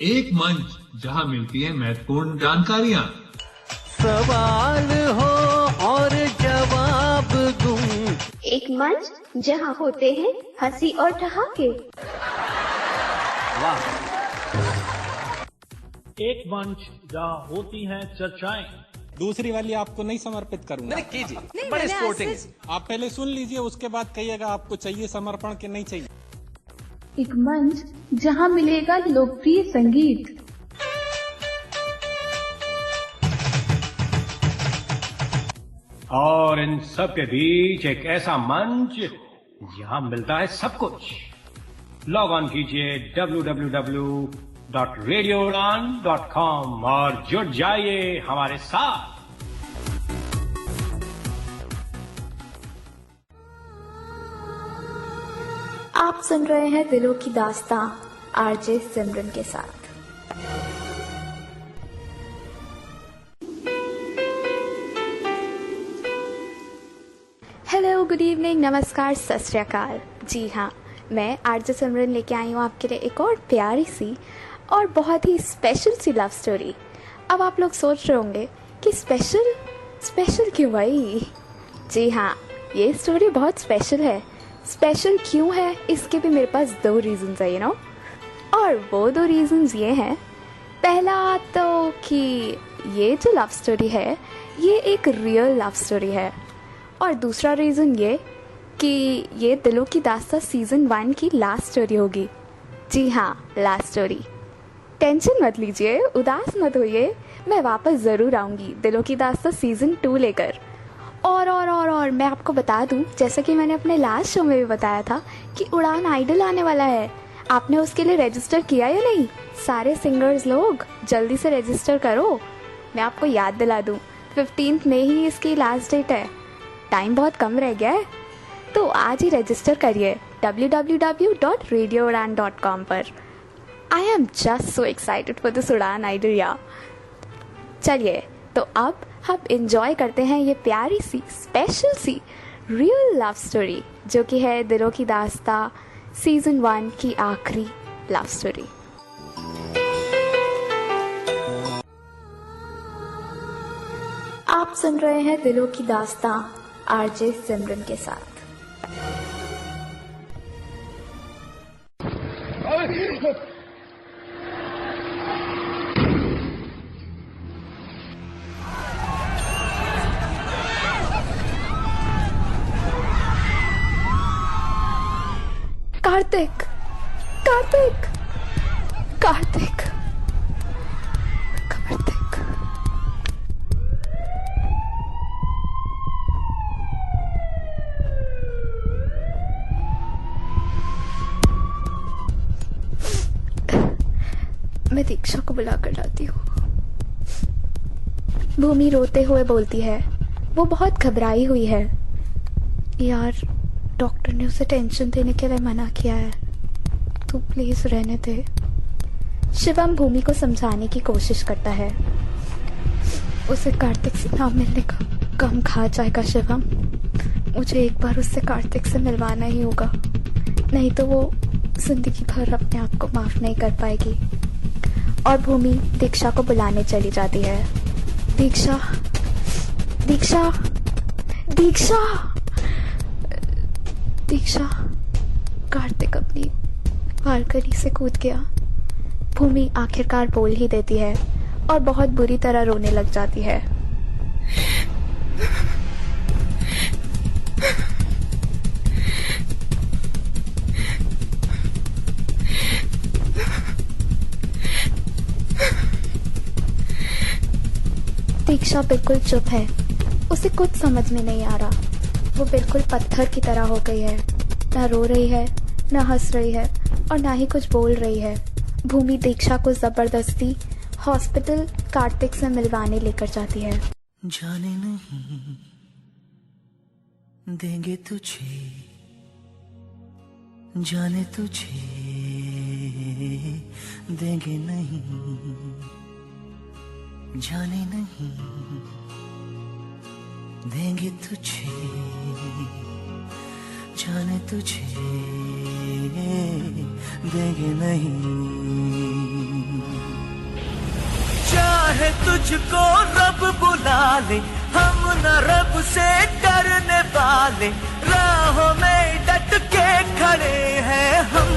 एक मंच जहां मिलती है महत्वपूर्ण जानकारियां। सवाल हो और जवाब दूं। एक मंच जहां होते हैं हंसी और ठहाके। वाह। एक मंच जहां होती हैं चर्चाएं। दूसरी वाली आपको नहीं समर्पित करूंगा। नहीं कीजिए, बड़े स्पोर्टिंग है। आप पहले सुन लीजिए, उसके बाद कहिएगा आपको चाहिए समर्पण कि नहीं चाहिए। एक मंच जहां मिलेगा लोकप्रिय संगीत। और इन सब के बीच एक ऐसा मंच जहां मिलता है सब कुछ। लॉग ऑन कीजिए www.radioudan.com और जुड़ जाइए हमारे साथ। आप सुन रहे हैं दिलों की दास्तां आरजे सिमरन के साथ। हेलो, गुड इवनिंग, नमस्कार, सत श्री अकाल। जी हाँ, मैं आरजे सिमरन लेके आई हूँ आपके लिए एक और प्यारी सी और बहुत ही स्पेशल सी लव स्टोरी। अब आप लोग सोच रहे होंगे कि स्पेशल क्यों भाई? जी हाँ, ये स्टोरी बहुत स्पेशल है। स्पेशल क्यों है इसके भी मेरे पास दो रीजंस है, और वो दो रीजंस ये हैं। पहला तो कि ये जो लव स्टोरी है ये एक रियल लव स्टोरी है, और दूसरा रीज़न ये कि ये दिलों की दास्तां सीज़न 1 की लास्ट स्टोरी होगी। जी हाँ, लास्ट स्टोरी। टेंशन मत लीजिए, उदास मत होइए, मैं वापस ज़रूर आऊँगी दिलों की दास्तां सीज़न 2 लेकर। और मैं आपको बता दूं, जैसा कि मैंने अपने लास्ट शो में भी बताया था कि उड़ान आइडल आने वाला है। आपने उसके लिए रजिस्टर किया या नहीं? सारे सिंगर्स लोग जल्दी से रजिस्टर करो। मैं आपको याद दिला दूं, 15 मई ही इसकी लास्ट डेट है। टाइम बहुत कम रह गया है, तो आज ही रजिस्टर करिए www.radioudan.com पर। I am just so excited for this उड़ान आइडल यार। चलिए, तो अब हम इंजॉय करते हैं ये प्यारी सी स्पेशल सी रियल लव स्टोरी, जो कि है दिलों की दास्तां सीजन 1 की आखिरी लव स्टोरी। आप सुन रहे हैं दिलों की दास्तां आरजे सिमरन के साथ। कार्तिक कार्तिक कार्तिक कार्तिक। मैं दीक्षा को बुला कर लाती हूँ। भूमि रोते हुए बोलती है। वो बहुत घबराई हुई है। यार, डॉक्टर ने उसे टेंशन देने के लिए मना किया है, तू प्लीज रहने दे। शिवम भूमि को समझाने की कोशिश करता है। उसे कार्तिक से ना मिलने का गम खा जाएगा शिवम। मुझे एक बार उससे कार्तिक से मिलवाना ही होगा, नहीं तो वो जिंदगी भर अपने आप को माफ नहीं कर पाएगी। और भूमि दीक्षा को बुलाने चली जाती है। दीक्षा दीक्षा दीक्षा दीक्षा। कार्तिक अपनी बालकनी से कूद गया। भूमि आखिरकार बोल ही देती है और बहुत बुरी तरह रोने लग जाती है। दीक्षा बिल्कुल चुप है। उसे कुछ समझ में नहीं आ रहा। वो बिल्कुल पत्थर की तरह हो गई है। ना रो रही है, ना हंस रही है, और ना ही कुछ बोल रही है। भूमि दीक्षा को जबरदस्ती हॉस्पिटल कार्तिक से मिलवाने लेकर जाती है। जाने नहीं देंगे तुझे, जाने तुझे देंगे नहीं, जाने नहीं देंगे तुझे, जाने तुझे देंगे नहीं। चाहे तुझको रब बुला ले, हम न रब से डरने वाले, राहों में डट के खड़े हैं हम।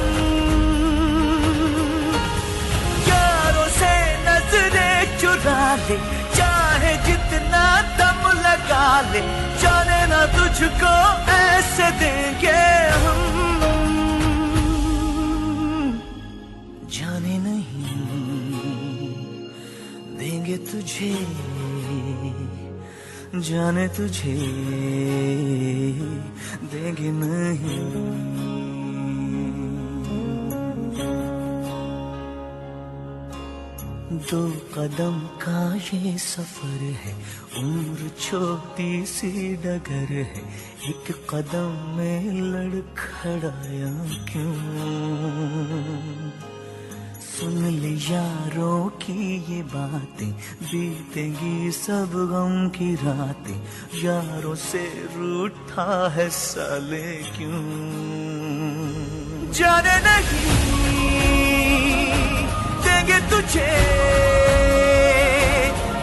यारों से नजरें चुरा ले, चाहे जितना दम लगा ले, जाने ना तुझको ऐसे देंगे हम। जाने नहीं देंगे तुझे, जाने तुझे देंगे नहीं। दो कदम का ये सफर है, उम्र छोटी सी डगर है, एक कदम में लड़खड़ाया क्यों। सुन ले यारों की ये बातें, बीतेंगी सब गम की रातें, यारों से रूठा है साले क्यों। जाने नहीं देंगे तुझे,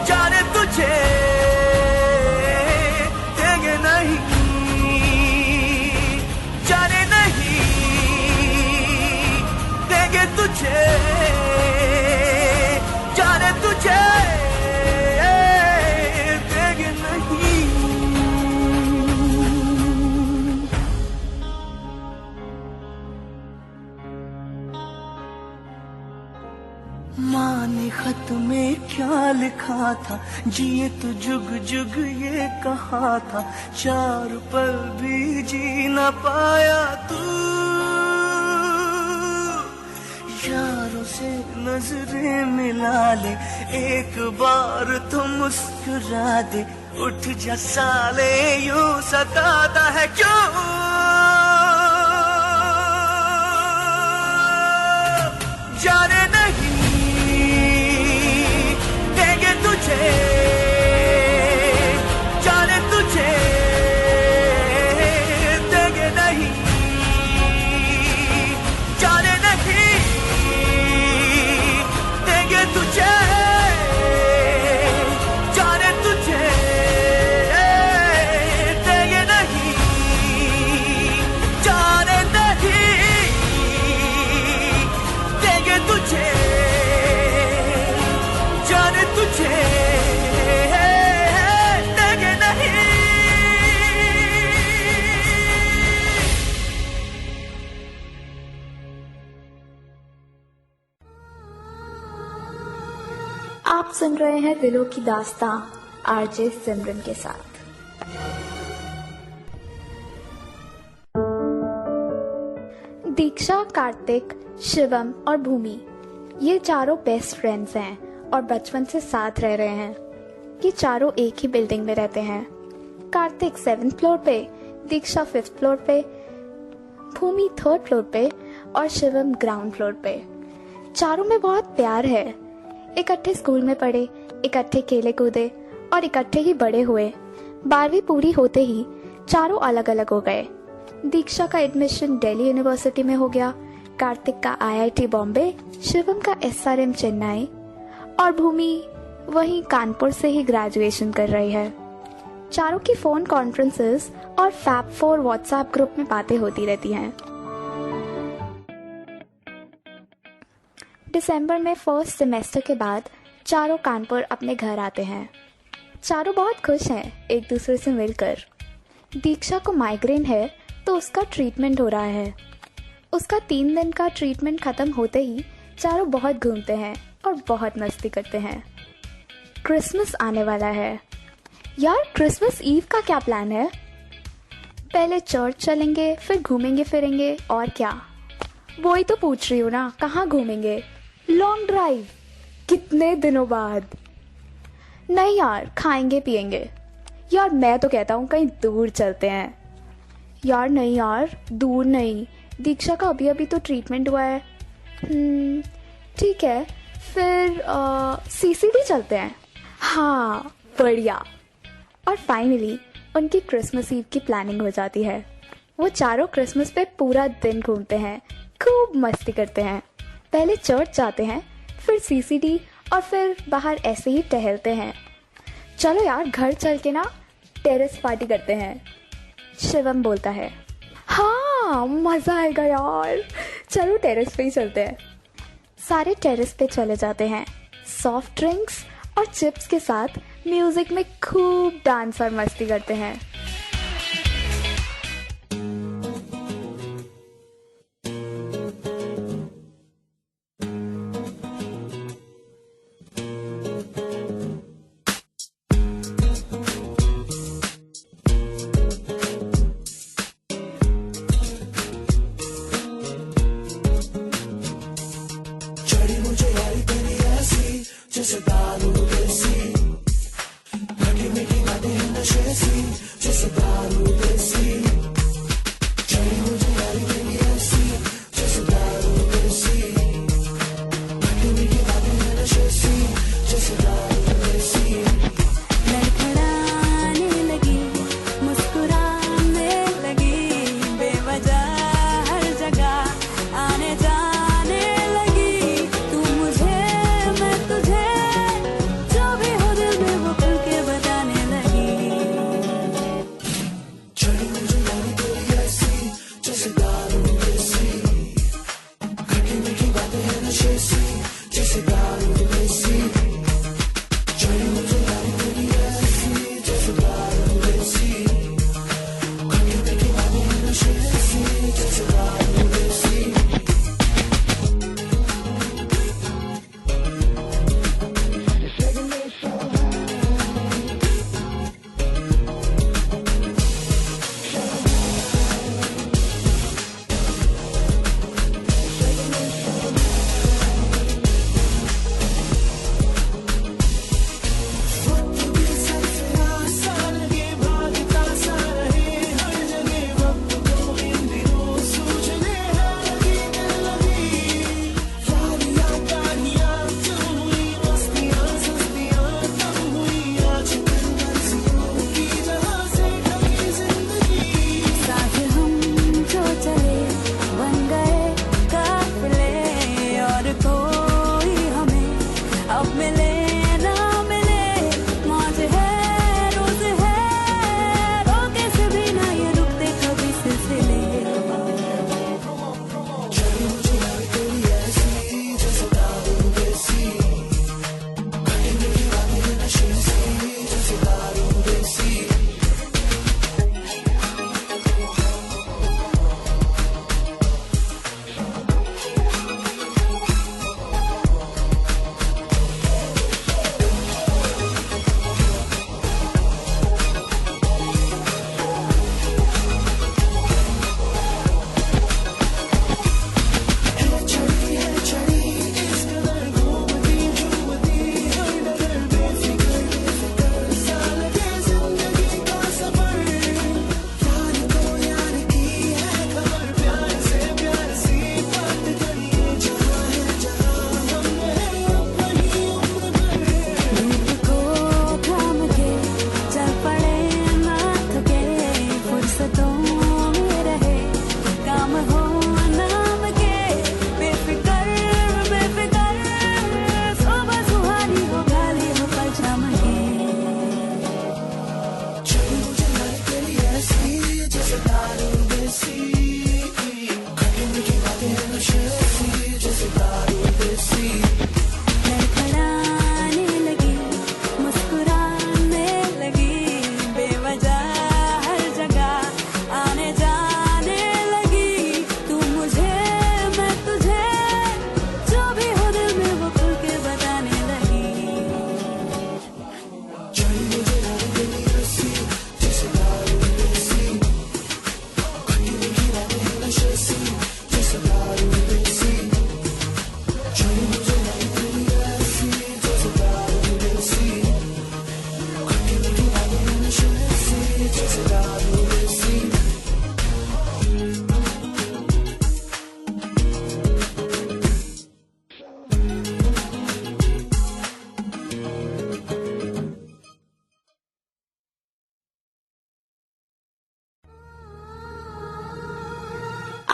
जाने तुझे देंगे नहीं, जाने नहीं देंगे तुझे, जाने तुझे देंगे नहीं। माँ ने खत में क्या लिखा था, जिए तो जुग जुग ये कहा था, चार पल भी जी न पाया तू। यारों से नजरें मिला ले, एक बार तो मुस्कुरा दे, उठ जा साले यूं सताता है क्यों। जाने नहीं देंगे तुझे, जाने तुझे देंगे नहीं, जाने नहीं देंगे तुझे, जाने तुझे देंगे नहीं, जाने नहीं देंगे तुझे, जाने तुझे देंगे नहीं। आप सुन रहे हैं दिलों की दास्तां आरजे सिमरन के साथ। दीक्षा, कार्तिक, शिवम और भूमि ये चारों बेस्ट फ्रेंड्स हैं और बचपन से साथ रह रहे हैं। ये चारों एक ही बिल्डिंग में रहते हैं। कार्तिक 7th फ्लोर पे, दीक्षा 5th फ्लोर पे, भूमि 3rd फ्लोर पे और शिवम ग्राउंड फ्लोर पे। चारों में बहुत प्यार है। इकट्ठे स्कूल में पढ़े, इकट्ठे खेले कूदे और इकट्ठे ही बड़े हुए। 12वीं पूरी होते ही चारों अलग अलग हो गए। दीक्षा का एडमिशन दिल्ली यूनिवर्सिटी में हो गया, कार्तिक का IIT बॉम्बे, शिवम का SRM चेन्नई और भूमि वहीं कानपुर से ही ग्रेजुएशन कर रही है। चारों की फोन कॉन्फ्रेंसेस और फैब 4 व्हाट्सएप ग्रुप में बातें होती रहती हैं। दिसंबर में फर्स्ट सेमेस्टर के बाद चारों कानपुर अपने घर आते हैं। चारों बहुत खुश हैं एक दूसरे से मिलकर। दीक्षा को माइग्रेन है तो उसका ट्रीटमेंट हो रहा है। उसका 3 दिन का ट्रीटमेंट खत्म होते ही चारों बहुत घूमते हैं और बहुत मस्ती करते हैं। क्रिसमस आने वाला है। यार क्रिसमस ईव का क्या प्लान है? पहले चर्च चलेंगे, फिर घूमेंगे फिरेंगे और क्या। वही तो पूछ रही हूँ ना, कहाँ घूमेंगे? लॉन्ग ड्राइव कितने दिनों बाद। नहीं यार, खाएंगे पिएंगे। यार मैं तो कहता हूँ कहीं दूर चलते हैं। यार नहीं यार, दूर नहीं, दीक्षा का अभी अभी तो ट्रीटमेंट हुआ है। ठीक है, फिर CCD चलते हैं। हाँ बढ़िया। और फाइनली उनकी क्रिसमस ईव की प्लानिंग हो जाती है। वो चारों क्रिसमस पे पूरा दिन घूमते हैं, खूब मस्ती करते हैं। पहले चर्च जाते हैं, फिर CCD और फिर बाहर ऐसे ही टहलते हैं। चलो यार घर चल के ना टेरेस पार्टी करते हैं, शिवम बोलता है। हाँ मज़ा आएगा यार, चलो टेरेस पे ही चलते हैं। सारे टेरेस पे चले जाते हैं, सॉफ्ट ड्रिंक्स और चिप्स के साथ म्यूजिक में खूब डांस और मस्ती करते हैं।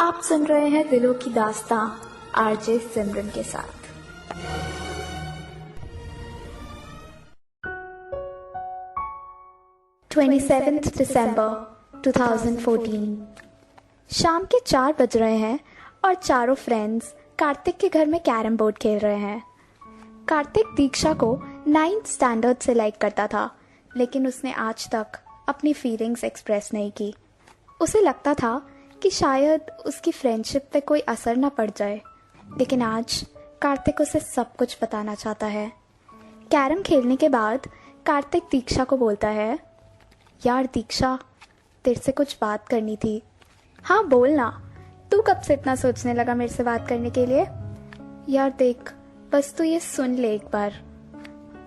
आप सुन रहे हैं दिलों की दास्तां आरजे सिमरन के साथ। 27 दिसंबर 2014। शाम के 4 बज रहे हैं और चारों फ्रेंड्स कार्तिक के घर में कैरम बोर्ड खेल रहे हैं। कार्तिक दीक्षा को 9th स्टैंडर्ड से लाइक करता था, लेकिन उसने आज तक अपनी फीलिंग्स एक्सप्रेस नहीं की। उसे लगता था कि शायद उसकी फ्रेंडशिप पे कोई असर ना पड़ जाए, लेकिन आज कार्तिक उसे सब कुछ बताना चाहता है। कैरम खेलने के बाद कार्तिक दीक्षा को बोलता है, यार दीक्षा, तेरे से कुछ बात करनी थी। हाँ बोल ना, तू कब से इतना सोचने लगा मेरे से बात करने के लिए? यार देख, बस तू ये सुन ले एक बार,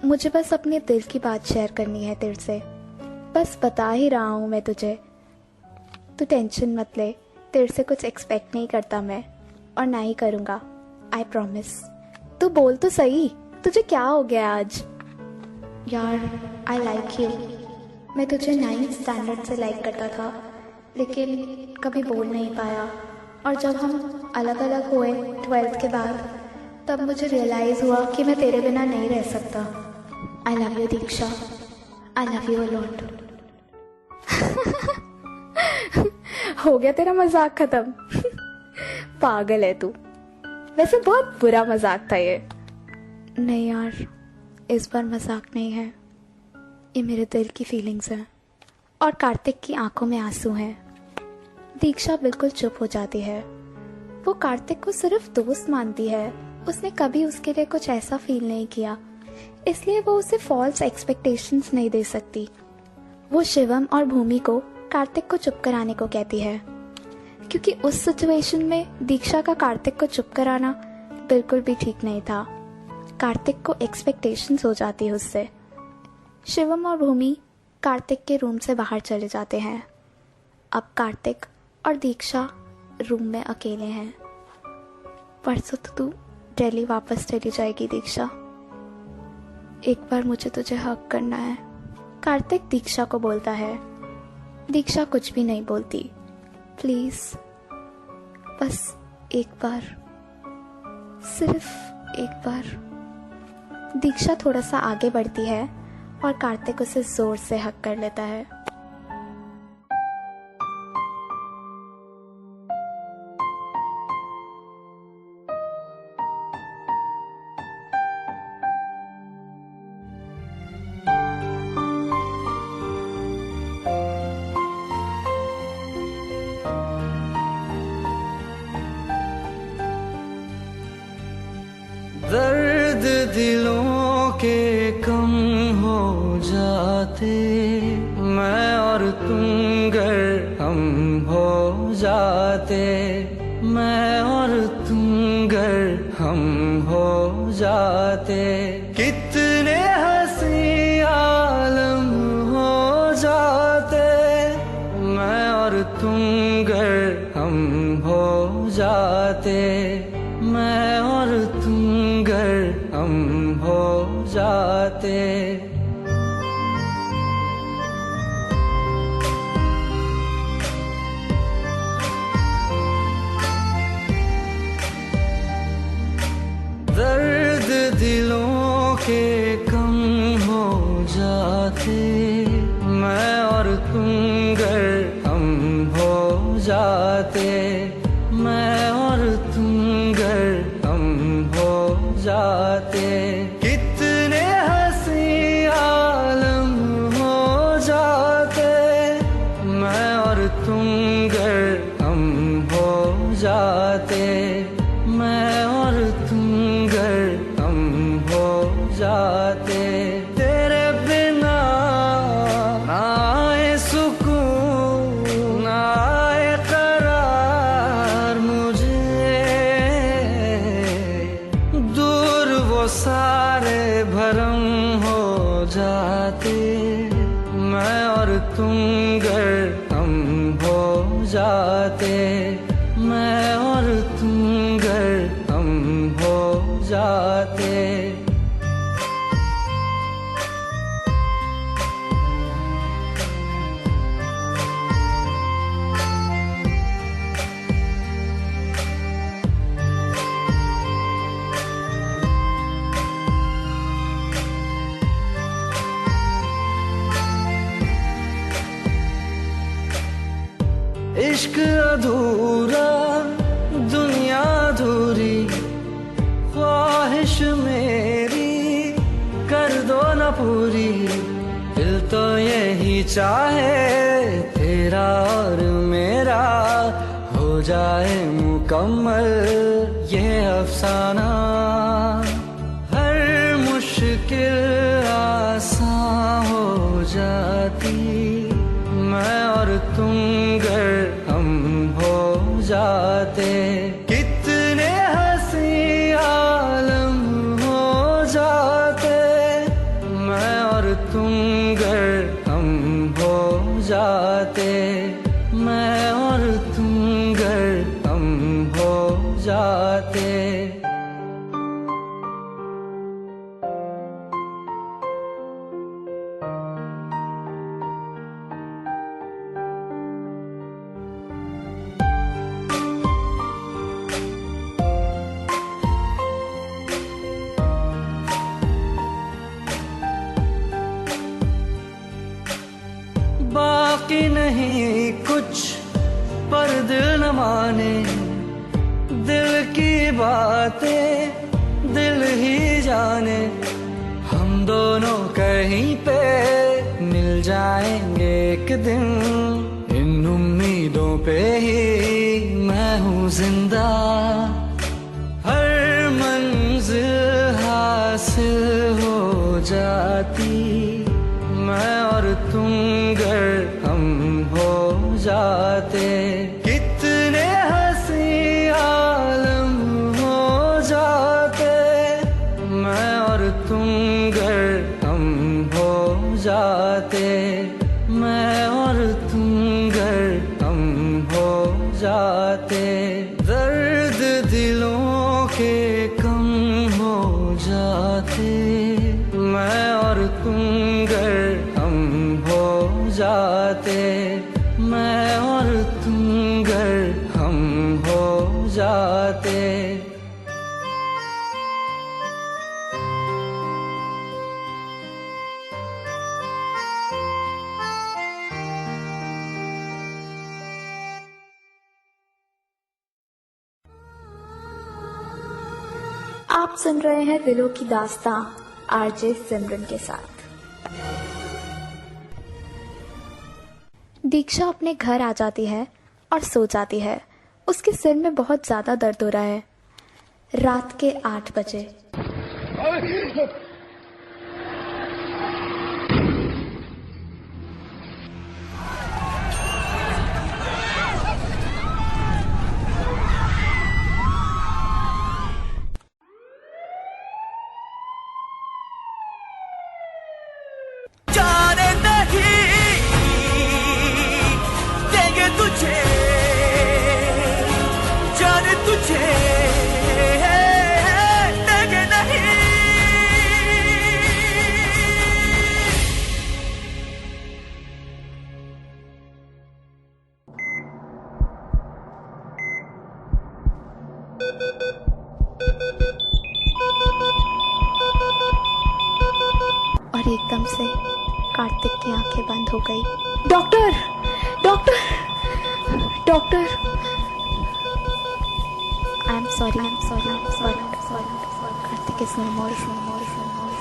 मुझे बस अपने दिल की बात शेयर करनी है तेरे से। बस बता ही रहा हूँ मैं तुझे, तू टेंशन मत ले, तेरे से कुछ एक्सपेक्ट नहीं करता मैं, और ना ही करूँगा, आई प्रॉमिस। तू बोल तो सही, तुझे क्या हो गया आज? यार आई लाइक यू, मैं तुझे 9th स्टैंडर्ड से लाइक करता था, लेकिन कभी बोल नहीं पाया, और जब हम अलग अलग हुए 12th के बाद, तब मुझे रियलाइज़ हुआ कि मैं तेरे बिना नहीं रह सकता। आई love you Diksha, I love you a lot. हो गया तेरा मजाक खत्म? पागल है तू। वैसे बहुत बुरा मजाक था ये। नहीं यार, इस बार मजाक नहीं है, ये मेरे दिल की फीलिंग्स हैं। और कार्तिक की आंखों में आंसू हैं। दीक्षा बिल्कुल चुप हो जाती है। वो कार्तिक को सिर्फ दोस्त मानती है, उसने कभी उसके लिए कुछ ऐसा फील नहीं किया, इसलिए वो उसे फॉल्स एक्सपेक्टेशंस नहीं दे सकती। वो शिवम और भूमि को कार्तिक को चुप कराने को कहती है, क्योंकि उस सिचुएशन में दीक्षा का कार्तिक को चुप कराना बिल्कुल भी ठीक नहीं था। कार्तिक को एक्सपेक्टेशंस हो जाती है उससे। शिवम और भूमि कार्तिक के रूम से बाहर चले जाते हैं। अब कार्तिक और दीक्षा रूम में अकेले हैं। परसों तो तू दिल्ली वापस चली जाएगी दीक्षा, एक बार मुझे तुझे हग करना है, कार्तिक दीक्षा को बोलता है। दीक्षा कुछ भी नहीं बोलती। प्लीज बस एक बार, सिर्फ एक बार। दीक्षा थोड़ा सा आगे बढ़ती है और कार्तिक उसे जोर से हग कर लेता है। दर्द दिलों के कम हो जाते, मैं और तुम गर हम हो जाते, मैं और तुम गर हम हो जाते, कितने हंसी आलम हो जाते, मैं और तुम गर हम हो जाते, मैं और तुम गर हम हो जाते। दर्द दिलों के कम हो जाते, मैं और तुम गर हम हो जाते, मैं और तुम गर हम हो जाते, कितने हंसी आलम हो जाते, मैं और तुम गर हम हो जाते, मैं और तुम गर हम हो जाते। तेरे बिना ना आए सुकून, ना आए करार मुझे, दूर वो सारे भरम हो जाते, मैं और तुम गर हम हो जाते, मैं और तुम गर हम हो जाते। जी चाहे तेरा और मेरा हो जाए मुकम्मल ये अफसाना, हर मुश्किल आसान हो जाती, मैं और तुम गर हम हो जाते। कितने हंसी आलम हो जाते, मैं और तुम गर हम हो जाते, मैं और तुम गर हम हो जाते। बाकी नहीं कुछ पर दिल न माने, दिल की बातें दिल ही जाने, हम दोनों कहीं पे मिल जाएंगे एक दिन, इन उम्मीदों पे ही मैं हूँ जिंदा। हर मंजिल हासिल हो जाती, मैं और तुम गर हम हो जाते। कितने हंसी आलम हो जाते, मैं और तुम गर हम हो जाते, मैं और तुम गर हम हो जाते। दर्द दिलों के कम हो जाते, मैं और तुम गर हम हो जाते, मैं और तुम गर हम हो जाते। आप सुन रहे हैं दिलों की दास्तां आरजे सिमरन के साथ। दीक्षा अपने घर आ जाती है और सो जाती है। उसके सिर में बहुत ज्यादा दर्द हो रहा है। रात के 8 बजे। जाने नहीं देंगे तुझे, जाने तुझे देंगे नहीं। और एकदम से कार्तिक की आंखें बंद हो गई। Doctor, doctor, doctor. I am sorry, I am sorry, I am sorry. Kartik is no more, no more, no more.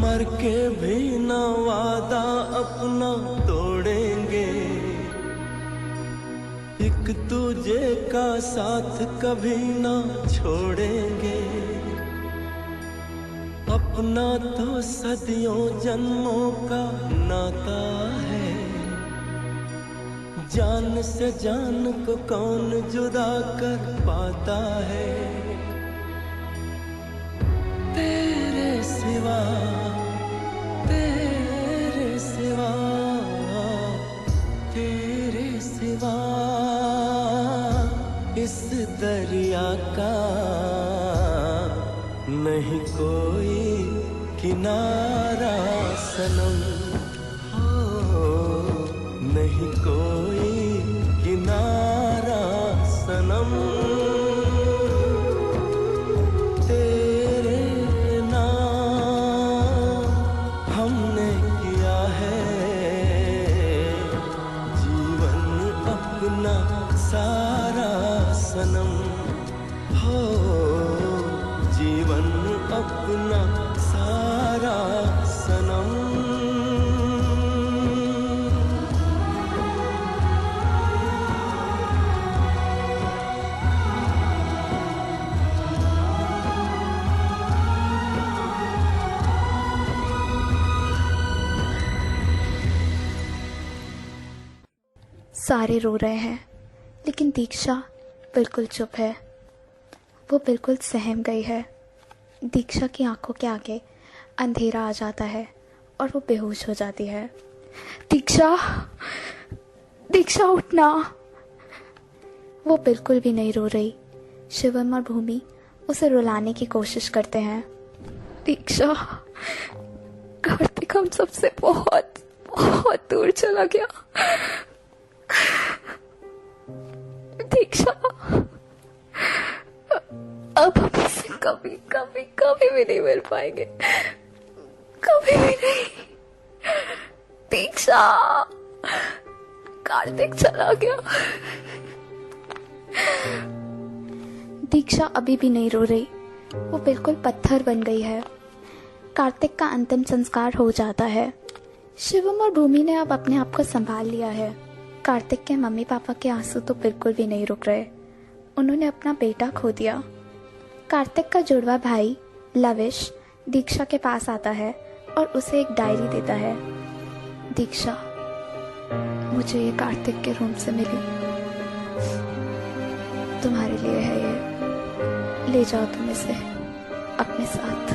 मर के भी न वादा अपना तोड़ेंगे, एक दूजे का साथ कभी न छोड़ेंगे। अपना तो सदियों जन्मों का नाता है, जान से जान को कौन जुदा कर पाता है। तेरे सिवा, तेरे सिवा, तेरे सिवा इस दरिया का नहीं कोई किनारा। सनम हो, नहीं कोई किनारा सनम, तेरे नाम हमने किया है जीवन अपना सारा सनम हो, जीवन अपना सारा सनम। सारे रो रहे हैं लेकिन दीक्षा बिल्कुल चुप है। वो बिल्कुल सहम गई है। दीक्षा की आंखों के आगे अंधेरा आ जाता है और वो बेहोश हो जाती है। दीक्षा, दीक्षा उठना। वो बिल्कुल भी नहीं रो रही। शिवम और भूमि उसे रुलाने की कोशिश करते हैं। दीक्षा, कार्तिक हम सबसे बहुत बहुत दूर चला गया। दीक्षा, अब हम इससे कभी कभी कभी भी नहीं मिल पाएंगे, कभी भी नहीं। दीक्षा, कार्तिक चला गया। दीक्षा अभी भी नहीं रो रही। वो बिल्कुल पत्थर बन गई है। कार्तिक का अंतिम संस्कार हो जाता है। शिवम और भूमि ने अब अपने आप को संभाल लिया है। कार्तिक के मम्मी पापा के आंसू तो बिल्कुल भी नहीं रुक रहे। उन्होंने अपना बेटा खो दिया। कार्तिक का जुड़वा भाई लविश दीक्षा के पास आता है और उसे एक डायरी देता है। दीक्षा, मुझे ये कार्तिक के रूम से मिली, तुम्हारे लिए है ये, ले जाओ तुम इसे अपने साथ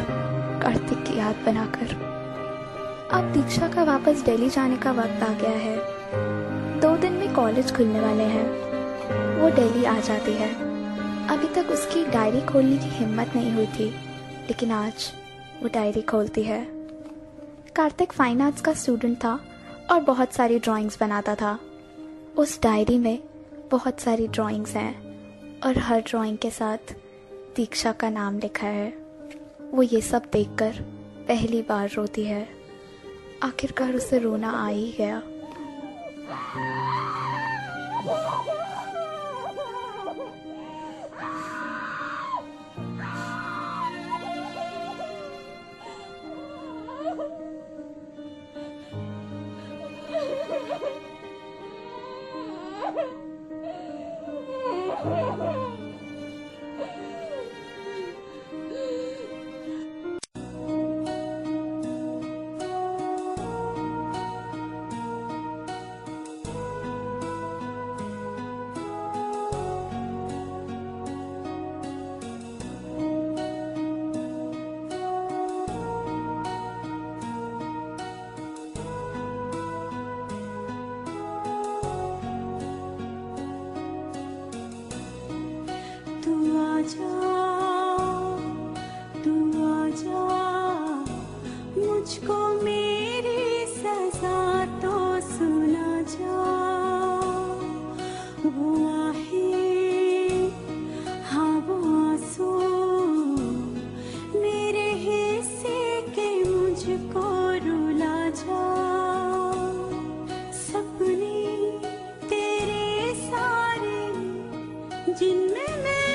कार्तिक की याद बनाकर। अब दीक्षा का वापस दिल्ली जाने का वक्त आ गया है। 2 दिन में कॉलेज खुलने वाले हैं। वो दिल्ली आ जाती है। अभी तक उसकी डायरी खोलने की हिम्मत नहीं हुई थी, लेकिन आज वो डायरी खोलती है। कार्तिक फाइन आर्ट्स का स्टूडेंट था और बहुत सारी ड्राइंग्स बनाता था। उस डायरी में बहुत सारी ड्राइंग्स हैं और हर ड्राइंग के साथ दीक्षा का नाम लिखा है। वो ये सब देखकर पहली बार रोती है। आखिरकार उसे रोना आ ही गया। मुझको मेरी सजा तो सुना जा, वो आहें, हाँ वो आंसू मेरे हिस्से के मुझको रुला जा। सपने तेरे सारे जिनमें मैं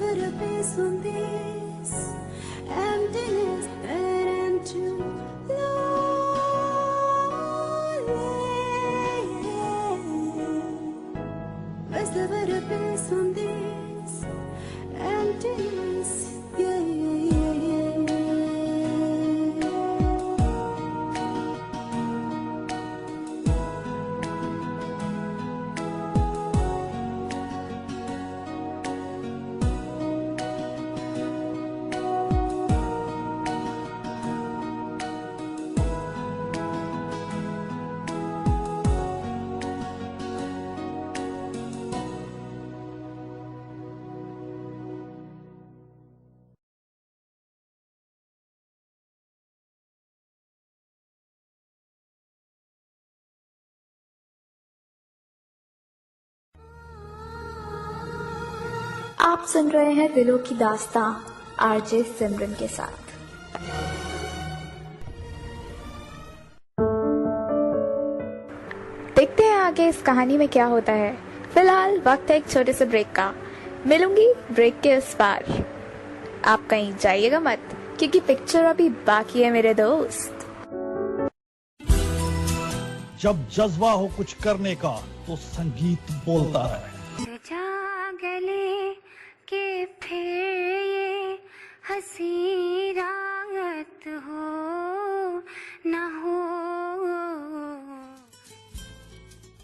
never a place on this emptiness that I'm too lonely. Was never a place on this emptiness. Yeah, yeah, yeah, yeah, yeah. आप सुन रहे हैं दिलों की दास्तां आरजे सिमरन के साथ। देखते हैं आगे इस कहानी में क्या होता है। फिलहाल वक्त है एक छोटे से ब्रेक का। मिलूंगी ब्रेक के उस पार। आप कहीं जाइएगा मत, क्योंकि पिक्चर अभी बाकी है मेरे दोस्त। जब जज्बा हो कुछ करने का तो संगीत बोलता है। गले के फिर ये हंसी रात हो ना हो।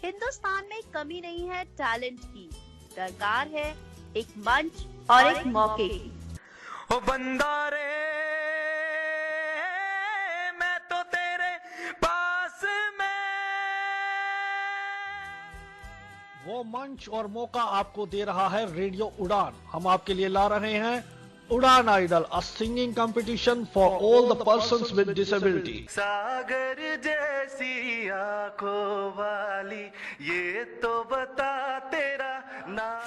हिंदुस्तान में कमी नहीं है टैलेंट की, दरकार है एक मंच और एक मौके की। ओ बंदा रे मैं तो तेरे पास में। वो मंच और मौका आपको दे रहा है रेडियो उड़ान। हम आपके लिए ला रहे हैं Udaan idol, a singing competition for all the persons with disability. सागर जैसी आंखों वाली ये तो बता तेरा नाम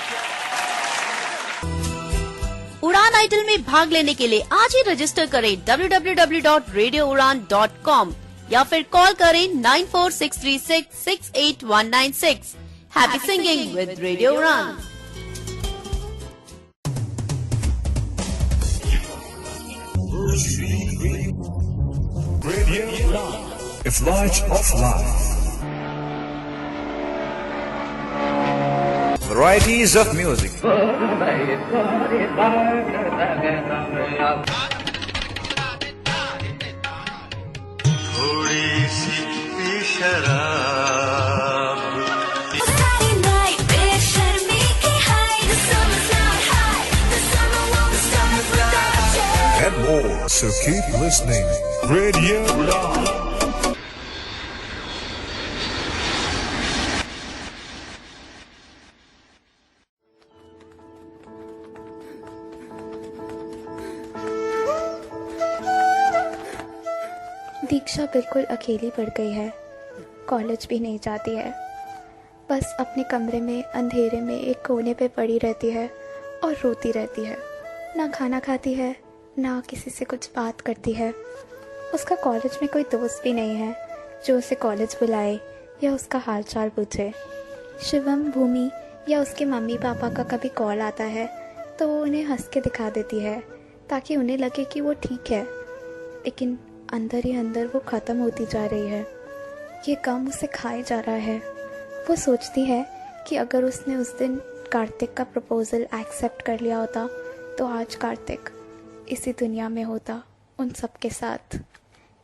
क्या। उड़ान आइडल में भाग लेने के लिए आज ही रजिस्टर करें www.radioudan.com या फिर कॉल करें 9463668196। हैप्पी सिंगिंग विद रेडियो उड़ान। It's light of life. Varieties of music. थोड़ी सी शराब। And more, so keep listening. Radio Udan. दीक्षा बिल्कुल अकेली पड़ गई है। कॉलेज भी नहीं जाती है, बस अपने कमरे में अंधेरे में एक कोने पे पड़ी रहती है और रोती रहती है। ना खाना खाती है, ना किसी से कुछ बात करती है। उसका कॉलेज में कोई दोस्त भी नहीं है जो उसे कॉलेज बुलाए या उसका हालचाल पूछे। शिवम, भूमि या उसके मम्मी पापा का कभी कॉल आता है तो वो उन्हें हंस के दिखा देती है ताकि उन्हें लगे कि वो ठीक है, लेकिन अंदर ही अंदर वो ख़त्म होती जा रही है। ये गम उसे खाए जा रहा है। वो सोचती है कि अगर उसने उस दिन कार्तिक का प्रपोज़ल एक्सेप्ट कर लिया होता तो आज कार्तिक इसी दुनिया में होता उन सब के साथ।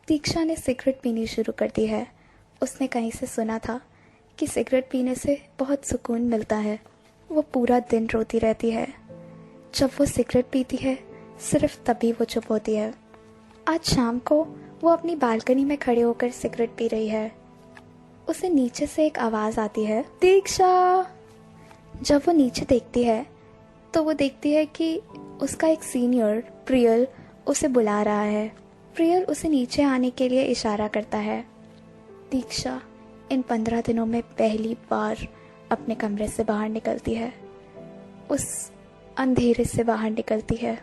दीक्षा ने सिगरेट पीनी शुरू कर दी है। उसने कहीं से सुना था कि सिगरेट पीने से बहुत सुकून मिलता है। वो पूरा दिन रोती रहती है। जब वो सिगरेट पीती है सिर्फ तभी वो चुप होती है। आज शाम को वो अपनी बालकनी में खड़े होकर सिगरेट पी रही है। उसे नीचे से एक आवाज़ आती है, दीक्षा। जब वो नीचे देखती है तो वो देखती है कि उसका एक सीनियर प्रियल उसे बुला रहा है। प्रियल उसे नीचे आने के लिए इशारा करता है। दीक्षा इन 15 दिनों में पहली बार अपने कमरे से बाहर निकलती है, उस अंधेरे से बाहर निकलती है।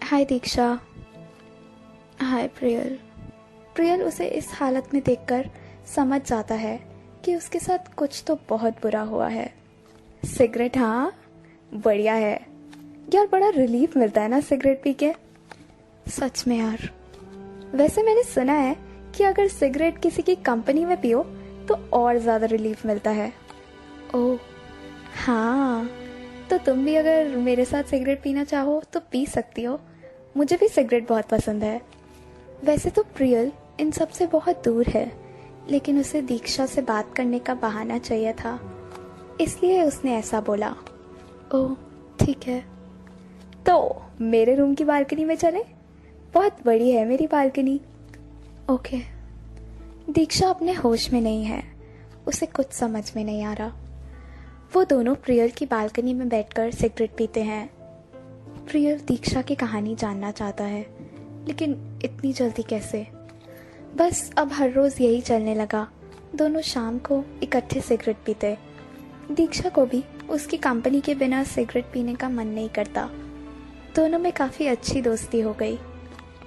हाय दीक्षा। हाय प्रियल। प्रियल उसे इस हालत में देखकर समझ जाता है कि उसके साथ कुछ तो बहुत बुरा हुआ है। सिगरेट हाँ, बढ़िया है यार, बड़ा रिलीफ मिलता है ना सिगरेट पी के, सच में यार। वैसे मैंने सुना है कि अगर सिगरेट किसी की कंपनी में पियो तो और ज़्यादा रिलीफ मिलता है। ओह हाँ, तो तुम भी अगर मेरे साथ सिगरेट पीना चाहो तो पी सकती हो, मुझे भी सिगरेट बहुत पसंद है। वैसे तो प्रियल इन सब से बहुत दूर है, लेकिन उसे दीक्षा से बात करने का बहाना चाहिए था, इसलिए उसने ऐसा बोला। ओह ठीक है, तो मेरे रूम की बालकनी में चले, बहुत बड़ी है मेरी बालकनी। ओके। दीक्षा अपने होश में नहीं है, उसे कुछ समझ में नहीं आ रहा। वो दोनों प्रियल की बालकनी में बैठकर सिगरेट पीते हैं। प्रियल दीक्षा की कहानी जानना चाहता है, लेकिन इतनी जल्दी कैसे। बस अब हर रोज़ यही चलने लगा, दोनों शाम को इकट्ठे सिगरेट पीते। दीक्षा को भी उसकी कंपनी के बिना सिगरेट पीने का मन नहीं करता। दोनों में काफ़ी अच्छी दोस्ती हो गई।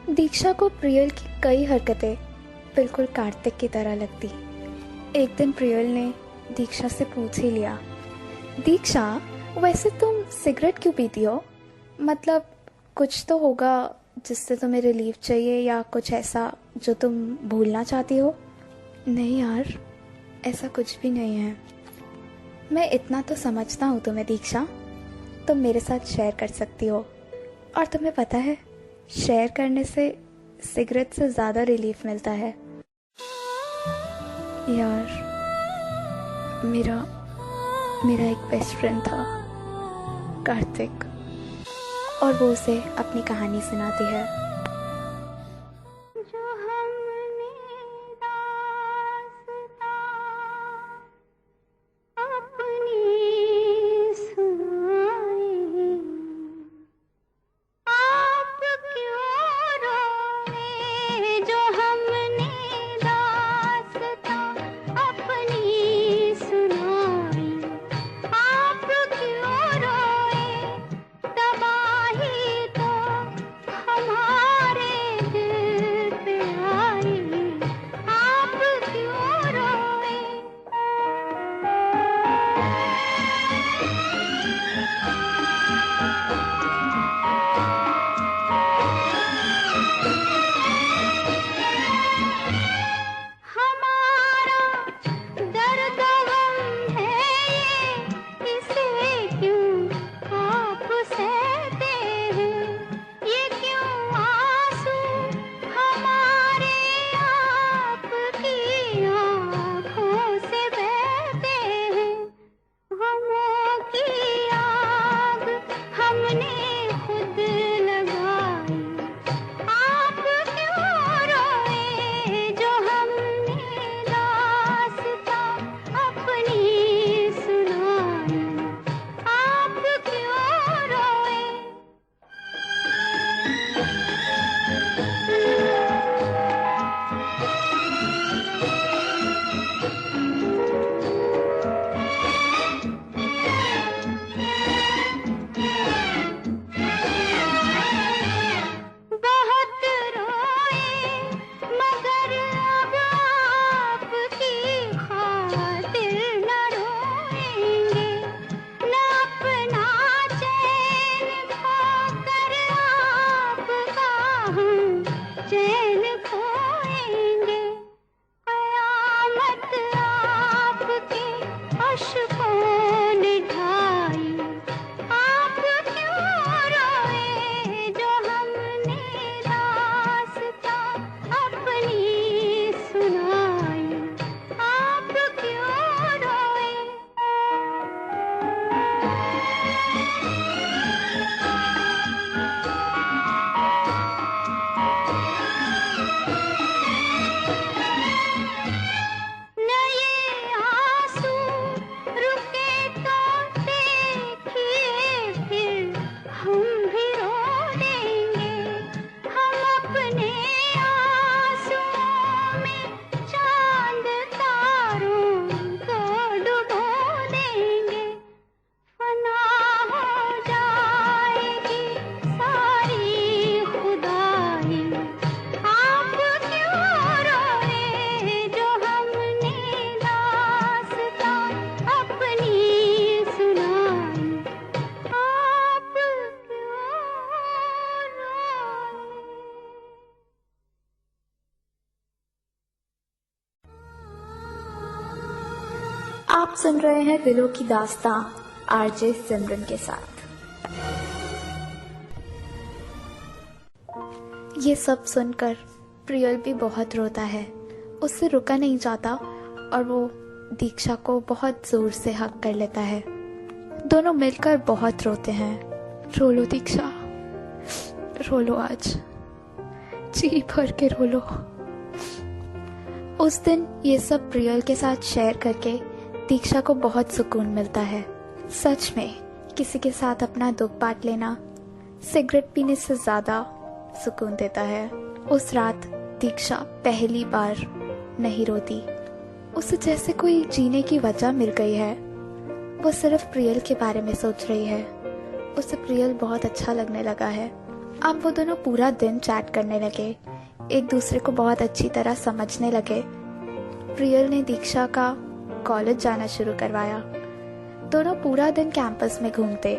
दीक्षा को प्रियल की कई हरकतें बिल्कुल कार्तिक की तरह लगती। एक दिन प्रियल ने दीक्षा से पूछ ही लिया, दीक्षा वैसे तुम सिगरेट क्यों पीती हो? मतलब कुछ तो होगा जिससे तुम्हें रिलीफ चाहिए, या कुछ ऐसा जो तुम भूलना चाहती हो? नहीं यार, ऐसा कुछ भी नहीं है। मैं इतना तो समझता हूँ तुम्हें दीक्षा, तुम मेरे साथ शेयर कर सकती हो, और तुम्हें पता है शेयर करने से सिगरेट से ज़्यादा रिलीफ मिलता है। यार मेरा एक बेस्ट फ्रेंड था कार्तिक, और वो उसे अपनी कहानी सुनाती है। आप सुन रहे हैं दिलों की दास्तां आरजे सिमरन के साथ। ये सब सुनकर प्रियल भी बहुत रोता है। उससे रुका नहीं जाता और वो दीक्षा को बहुत जोर से हक कर लेता है। दोनों मिलकर बहुत रोते हैं। रो लो दीक्षा, रो लो, आज जी भर के रो लो। उस दिन ये सब प्रियल के साथ शेयर करके दीक्षा को बहुत सुकून मिलता है। सच में किसी के साथ अपना दुख बांट लेना सिगरेट पीने से ज्यादा सुकून देता है। उस रात दीक्षा पहली बार नहीं रोती। उसे जैसे कोई जीने की वजह मिल गई है। वो सिर्फ प्रियल के बारे में सोच रही है। उसे प्रियल बहुत अच्छा लगने लगा है। अब वो दोनों पूरा दिन चैट करने लगे, एक दूसरे को बहुत अच्छी तरह समझने लगे। प्रियल ने दीक्षा का कॉलेज जाना शुरू करवाया। दोनों पूरा दिन कैंपस में घूमते।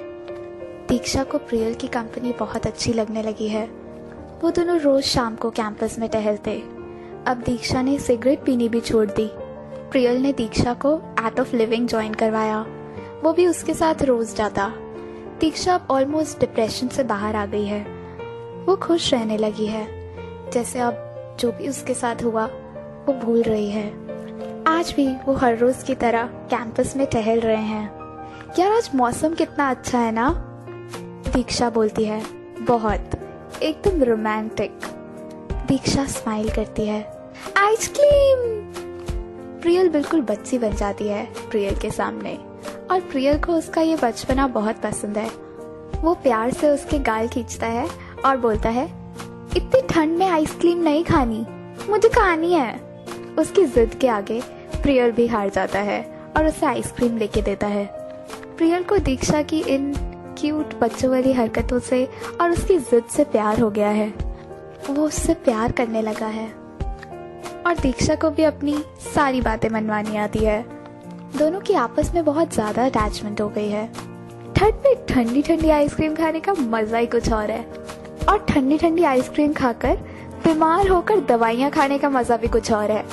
दीक्षा को प्रियल की कंपनी बहुत अच्छी लगने लगी है। वो दोनों रोज शाम को कैंपस में टहलते। अब दीक्षा ने सिगरेट पीनी भी छोड़ दी। प्रियल ने दीक्षा को आर्ट ऑफ लिविंग ज्वाइन करवाया। वो भी उसके साथ रोज जाता। दीक्षा अब ऑलमोस्ट डिप्रेशन से बाहर आ गई है। वो खुश रहने लगी है। जैसे अब जो भी उसके साथ हुआ वो भूल रही है। आज भी वो हर रोज की तरह कैंपस में टहल रहे हैं। यार आज मौसम कितना अच्छा है ना, दीक्षा बोलती है। बहुत, एकदम रोमांटिक। दीक्षा स्माइल करती है। आइसक्रीम। प्रियल बिल्कुल बच्ची बन जाती है प्रियल के सामने, और प्रियल को उसका ये बचपना बहुत पसंद है। वो प्यार से उसके गाल खींचता है और बोलता है, इतनी ठंड में आइसक्रीम नहीं खानी, मुझे खानी है। उसकी जिद के आगे प्रियल भी हार जाता है और उसे आइसक्रीम लेके देता है। प्रियल को दीक्षा की इन क्यूट बच्चों वाली हरकतों से और उसकी जिद से प्यार हो गया है। वो उससे प्यार करने लगा है और दीक्षा को भी अपनी सारी बातें मनवानी आती है। दोनों की आपस में बहुत ज्यादा अटैचमेंट हो गई है। ठंड में ठंडी ठंडी आइसक्रीम खाने का मजा ही कुछ और है, और ठंडी ठंडी आइसक्रीम खाकर बीमार होकर दवाइयाँ खाने का मजा भी कुछ और है।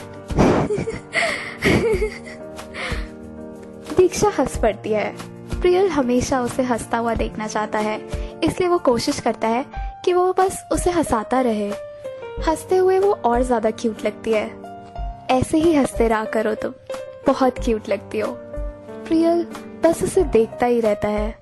दीक्षा हंस पड़ती है। प्रियल हमेशा उसे हंसता हुआ देखना चाहता है, इसलिए वो कोशिश करता है कि वो बस उसे हंसाता रहे। हंसते हुए वो और ज्यादा क्यूट लगती है। ऐसे ही हंसते रहा करो तुम, बहुत क्यूट लगती हो। प्रियल बस उसे देखता ही रहता है।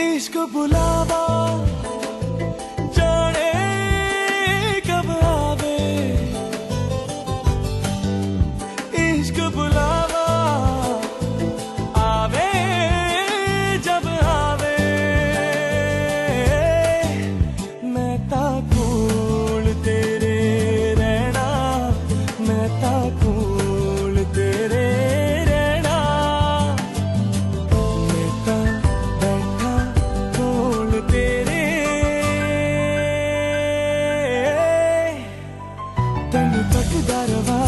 इश्क बुलावा जाने कब आवे, इश्क बुलावा आवे जब आवे। मैं ताकूल तेरे रहना, मैं ताकूल तेरे रहना। मैं ता बैठा कोल तेरे, तेनू तकदा रवा,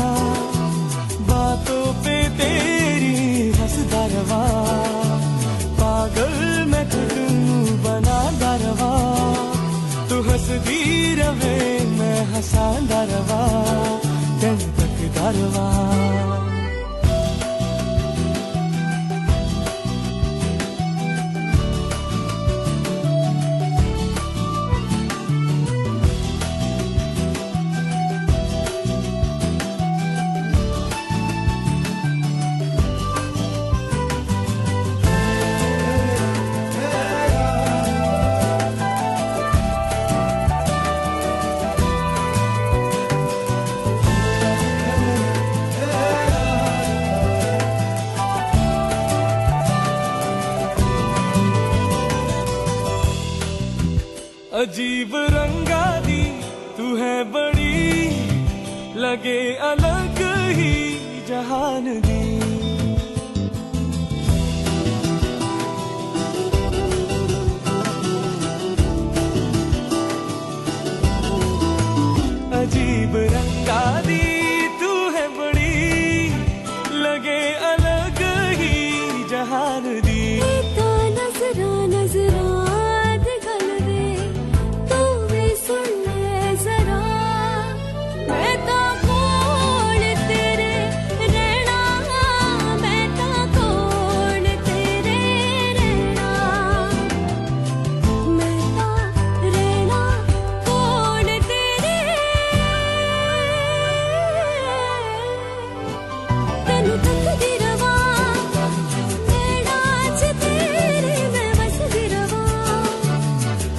बातों पे तेरी हंसदा रवा। पागल मैं खुद बनादा रवा, तू हंसदी रवे मैं हंसादा रवा। तेनू तकदा रवा। लगे अलग ही जहान दी अजीब रंगा दी तू है बड़ी लगे अलग ही जहान दी तो नजरा नजरा दिखल दे तू भी सुन ले जरा मैं तो कौन तेरे रहना मैं तो कौन तेरे रहना मैं तो रहना कौन तेरे तेनू तकदी रवा नैना च तेरे मैं बसदी रवा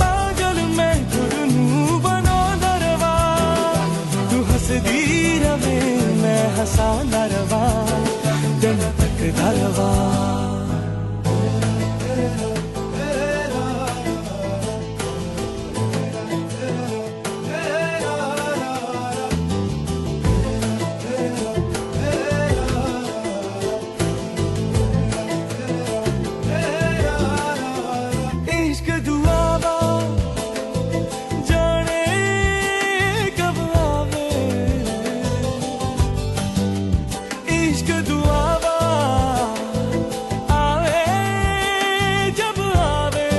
पागल मैं गुरनू बनांदा रवा तू हसदी रवे मैं हसांदा रवा दिन तकदा रवा इश्क दुआवा जाने कब आवे इश्क दुआवा आवे जब आवे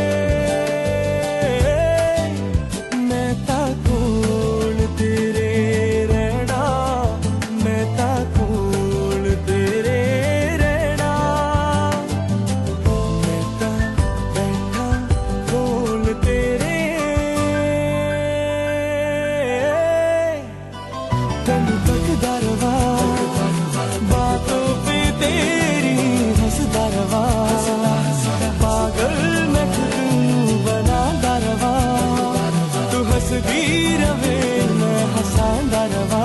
मैं ता कोल तेरे रहना मैं ता कोल तेरे रहना मैं ता बैठा कोल तेरे तैनू तकदा रवा बातों पे तेरी हंसदा रवा पागल मैं खुद नू बनांदा रवा तू हंसदी रवे मैं हसांदा रवा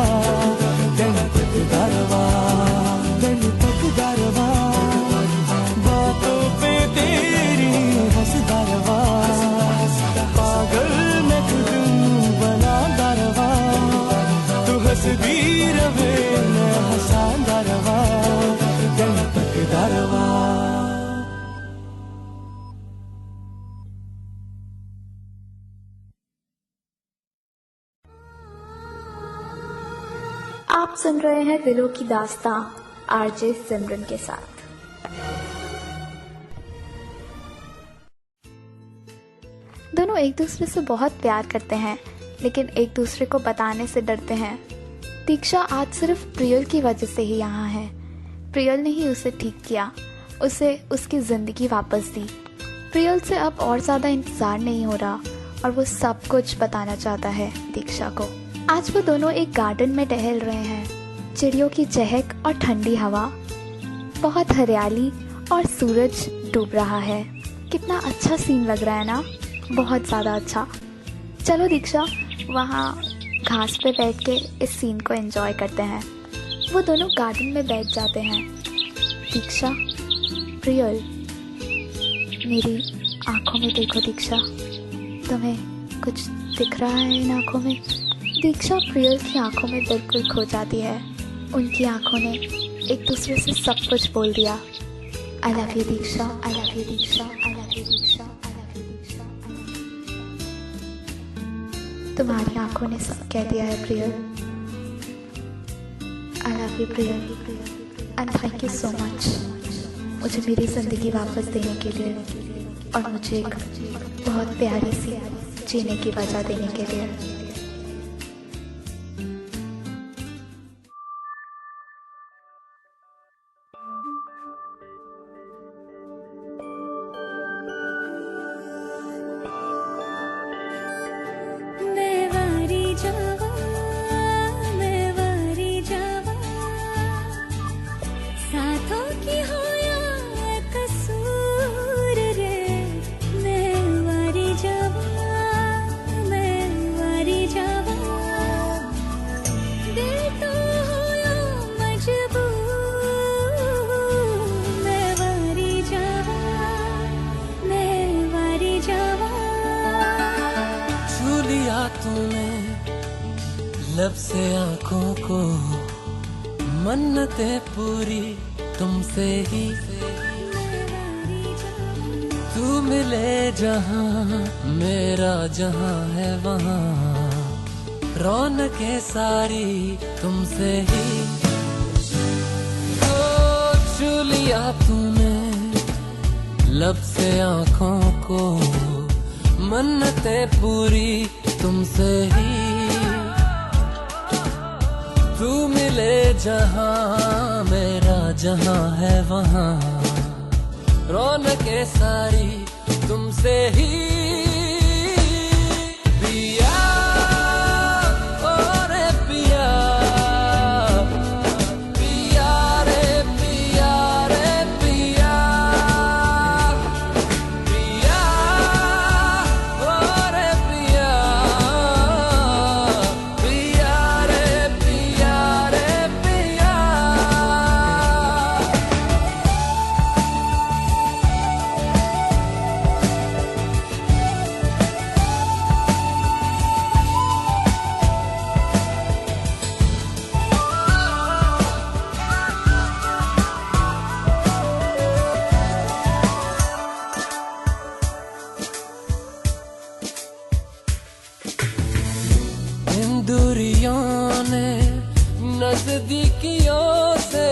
तैनू तकदा रवा बातों पे तेरी हंसदा रवा पागल मैं खुद नू बनांदा रवा तू हंसदी रवे मैं हसांदा रवा तैनू तकदा रवा आप सुन रहे हैं दिलों की दास्तां आरजे सिमरन के साथ। दोनों एक दूसरे से बहुत प्यार करते हैं लेकिन एक दूसरे को बताने से डरते हैं। दीक्षा आज सिर्फ प्रियल की वजह से ही यहाँ है। प्रियल ने ही उसे ठीक किया, उसे उसकी जिंदगी वापस दी। प्रियल से अब और ज़्यादा इंतज़ार नहीं हो रहा और वो सब कुछ बताना चाहता है दीक्षा को। आज वो दोनों एक गार्डन में टहल रहे हैं। चिड़ियों की चहक और ठंडी हवा, बहुत हरियाली और सूरज डूब रहा है। कितना अच्छा सीन लग रहा है ना, बहुत ज़्यादा अच्छा। चलो दीक्षा, वहाँ घास पे बैठ के इस सीन को एंजॉय करते हैं। वो दोनों गार्डन में बैठ जाते हैं। दीक्षा, प्रियल, मेरी आंखों में देखो दीक्षा, तुम्हें कुछ दिख रहा है इन आंखों में? दीक्षा प्रियल की आंखों में बिल्कुल खो जाती है। उनकी आंखों ने एक दूसरे से सब कुछ बोल दिया। I love you Diksha, I love you Diksha, I love you Diksha, I love you Diksha. तुम्हारी आंखों ने सब कह दिया है Priyal. I love you Priyal and thank you so much मुझे मेरी ज़िंदगी वापस देने के लिए और मुझे एक बहुत प्यारी सी जीने की वजह देने के लिए। मैं वारी लब से आंखों को मन्नतें पूरी तुमसे ही, तू मिले जहां मेरा जहां है वहां, रौनकें सारी तुमसे ही। तो छू लिया तूने लब से आंखों को, मन्नतें पूरी तुमसे ही, तू मिले जहां मेरा जहां है वहां, रौनकें सारी तुमसे ही। पिया और पिया, पिया रे पिया रे पिया, पिया और पिया, पिया रे पिया रे पिया। इन दूरियों ने नजदीकियों से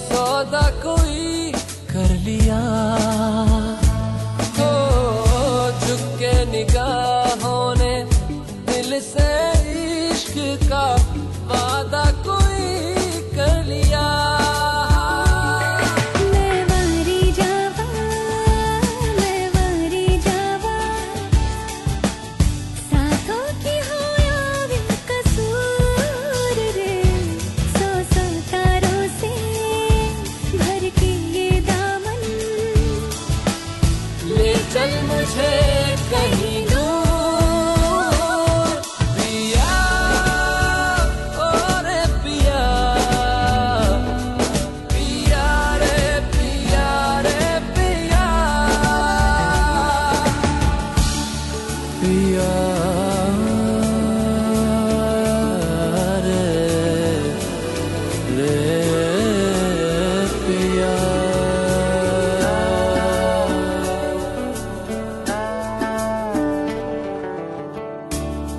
सौदा कोई कर लिया, हो झुक के निगाहों ने दिल से इश्क का वादा कोई कर लिया। मैं वारी जावा, मैं वारी जावा, साथों की हो यार कसूर रे, सौ सौ तारों से भर के ये दामन, ले चल मुझे कहीं दूर, पिया और पिया, पिया रे पिया रे पिया, पिया रे पिया।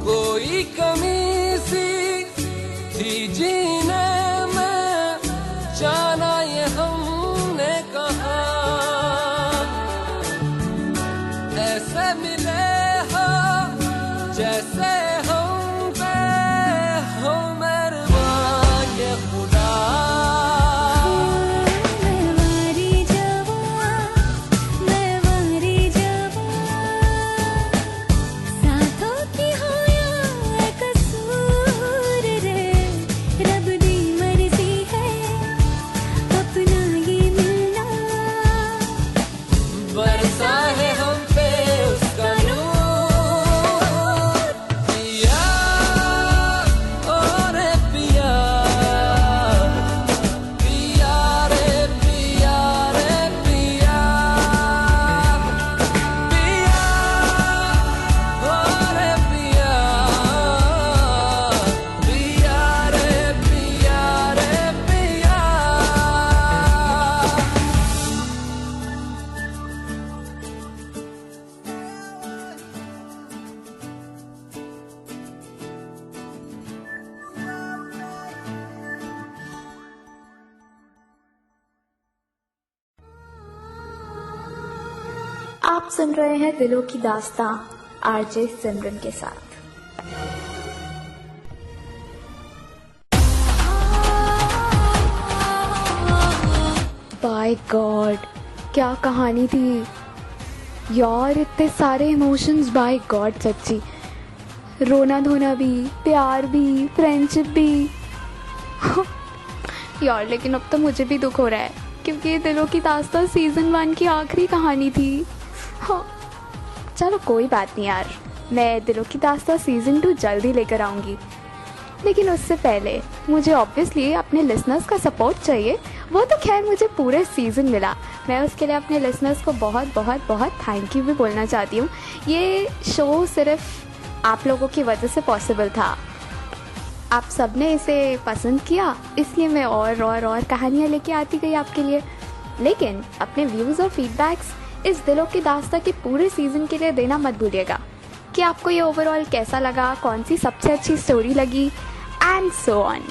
कोई कमी सी थी जीने में, जाना ये हमने कहा, ऐसे मिले हो जैसे हम पे हो मेहरबान ये खुदा। मैं वारी जावा, मैं वारी जावा, साथों की हो यार कसूर रे, रब दी मर्जी है अपना ये मिलना, बरसा है हम पे उसका नूर, पिया और पिया, पिया रे पिया रे पिया, पिया और पिया, पिया रे पिया रे पिया। आप सुन रहे हैं दिलों की दास्तां आरजे सिमरन के साथ। बाय गॉड, क्या कहानी थी यार, इतने सारे इमोशंस, बाय गॉड सच्ची, रोना धोना भी, प्यार भी, फ्रेंडशिप भी यार। लेकिन अब तो मुझे भी दुख हो रहा है क्योंकि ये दिलों की दास्तां सीजन 1 की आखिरी कहानी थी। हाँ चलो कोई बात नहीं यार, मैं दिलों की दास्तां सीजन 2 जल्दी लेकर आऊँगी। लेकिन उससे पहले मुझे ऑब्वियसली अपने लिसनर्स का सपोर्ट चाहिए। वो तो खैर मुझे पूरे सीज़न मिला, मैं उसके लिए अपने लिसनर्स को बहुत बहुत बहुत थैंक यू भी बोलना चाहती हूँ। ये शो सिर्फ आप लोगों की वजह से पॉसिबल था। आप सबने इसे पसंद किया, इसलिए मैं और कहानियाँ लेके आती गई आपके लिए। लेकिन अपने व्यूज़ और फीडबैक्स इस दिलों की दास्तां के पूरे सीज़न के लिए देना मत भूलिएगा कि आपको ये ओवरऑल कैसा लगा, कौन सी सबसे अच्छी स्टोरी लगी एंड सो ऑन।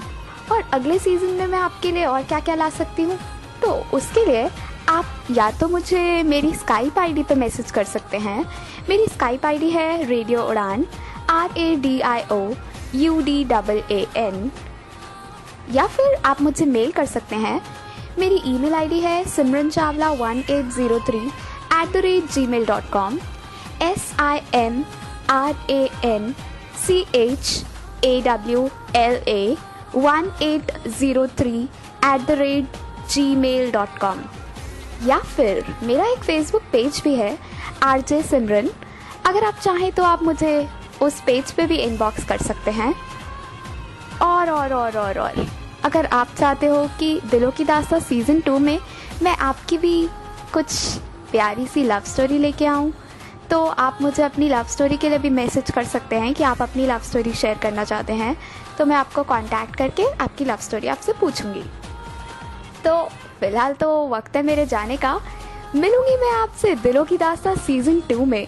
और अगले सीज़न में मैं आपके लिए और क्या क्या ला सकती हूँ, तो उसके लिए आप या तो मुझे मेरी स्काइप आईडी पे मैसेज कर सकते हैं। मेरी स्काइप आईडी है रेडियो उड़ान RADIOUDAAN, या फिर आप मुझे मेल कर सकते हैं। मेरी ईमेल आईडी है simranchawla1803@gmail.com SIMRANCHAWLA1803@gmail.com। या फिर मेरा एक फेसबुक पेज भी है RJ सिमरन, अगर आप चाहें तो आप मुझे उस पेज पे भी इनबॉक्स कर सकते हैं। और अगर आप चाहते हो कि दिलों की दास्तां सीज़न 2 में मैं आपकी भी कुछ प्यारी सी लव स्टोरी लेके आऊँ, तो आप मुझे अपनी लव स्टोरी के लिए भी मैसेज कर सकते हैं कि आप अपनी लव स्टोरी शेयर करना चाहते हैं, तो मैं आपको कांटेक्ट करके आपकी लव स्टोरी आपसे पूछूंगी। तो फिलहाल तो वक्त है मेरे जाने का। मिलूंगी मैं आपसे दिलों की दास्तां सीज़न 2 में।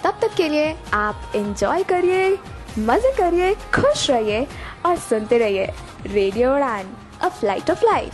तब तक के लिए आप एंजॉय करिए, मज़े करिए, खुश रहिए और सुनते रहिए रेडियो उड़ान, अ फ्लाइट ऑफ लाइफ।